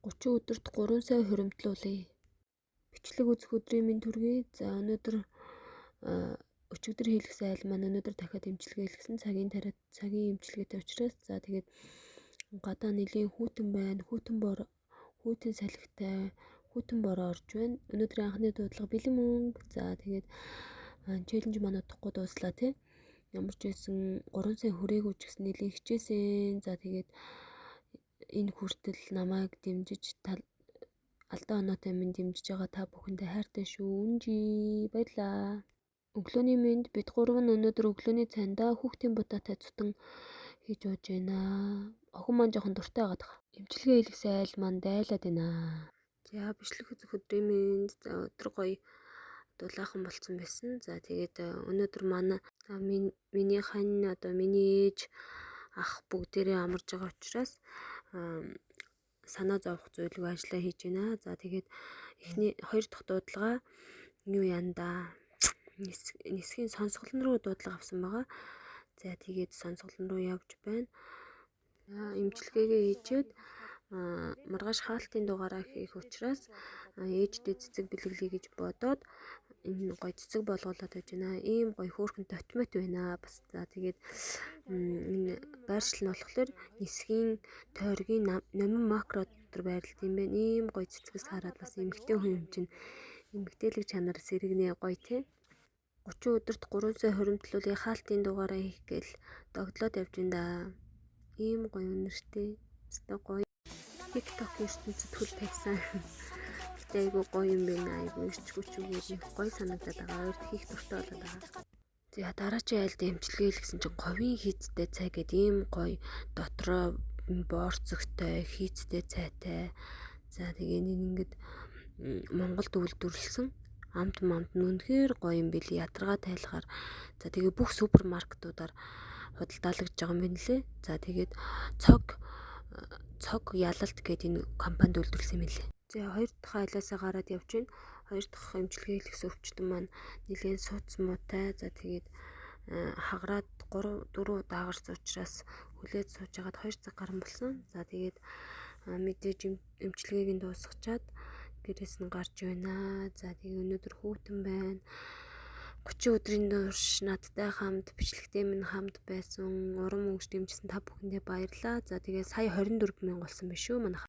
30 өдөрт 3 сая хуримтлуулъя. Бичлэг үзэх өдрийн минь төргий. За өнөөдөр өчигдөр хийлгсэн айл маань өнөөдөр дахиад эмчилгээ хийлгсэн. Цагийн эмчилгээтэй учраас за тэгээд гадаа нэлийн хүүтэн байна. Хүүтэн салхитай, хүүтэн бороо орж байна. Өнөөдрийн анхны дуудлага бэлэн мөнгө. За тэгээд челленж маань удахгүй дууслаа тий. Ямар ч байсан 3 сая хүрээгүй ч гэсэн нэлийн хичээсэн. За тэгээд энэ хүртэл намайг дэмжиж алдаа оноотой минь дэмжиж байгаа та бүхэндээ хайртай шүү. Үнжи баярлаа. Өглөөний минь бид гурав нь өнөөдөр өглөөний цайндаа хүүхдийн будаатай цутан хийж ууж байна. Охин маань жоохон дуртай байгаа. Эмчилгээ хийлгсэн айл маань дайлаад байна. За бичлэг үзэх өдрийн минь за өдөр гоё дулаахан болсон байсан. За тэгээд өнөөдөр манай миний хань одоо миний ээж ах бүгдээрээ амарж байгаа учраас санаа зовох зүйлгүй ажиллаа хийж байна. За тэгээд эхний 2 дахь дуудлага юу янда нисхийн сонсголон руу дуудлага авсан байгаа. За тэгээд сонсголон руу явж байна. Эмчилгээгээ хийчихэд маргааш хаалтын дугаараа хийх учраас ээжтэй цэцэг бэлгэлье гэж бодоод энэ гоё цэцэг болгуулад байж байна. Ийм гоё хөөрхөн дотмот байна. Бас за тэгээд энэ байршил нь болохоор нисхийн тойргийн номин макро дотор байрлалт юм байна. Ийм гоё цэцгээс хараад бас эмэгтэй хүн юм чинь эмэгтэйлэг чанар сэргэнэ гоё тий. 30 өдөрт 3 сая хуримтлуулъя хаалтын дугаараа хийх гээл догдлоод явж байна да. Ийм гоё үнэртэй. Өстой гоё. TikTok ертөнцид хөл тавьсан. Гэтэ айгүй гоё юм байна. Айгүй ирчгүүчүүгээр гоё санагдаад байгаа. Ойрд хийх дуртай болоод байгаа. За дараачийн айлд эмчилгээ хийлгсэн чинь говийн хийцтэй цай гэдэг ийм гоё дотроо борцогтой хийцтэй цайтай. За тэгээд ингээд Монголд үйлдвэрлэсэн амт нь үнэхээр гоё юм били ядаргаа тайлахаар. За тэгээд бүх супермаркетуудаар худалдаалагдж байгаа юм байна лээ. За тэгээд цог ялалт гэдэг энэ компанид үйлдвэрлэсэн юм лээ. За 2 дахь айлаасаа гараад явж байна. 2 дахь эмчилгээ хийлгсэн өвчтөн маань нэлээд сууц муутай. За тэгээд хагараад 3-4 даагарсан учраас хүлээж сууж хагаад 2 цаг гарсан болсон. За тэгээд мэдээж эмчилгээг нь дуусгачаад гэрээс нь гарч байна. За тэгээд өнөөдөр хүүтэн байна. 30 өдрийн турш надтай хамт бичлэгтэй минь хамт байсан урам өгч дэмжсэн та бүхэндээ баярлалаа. За тэгээд сая 24 мянга болсон биш үү манай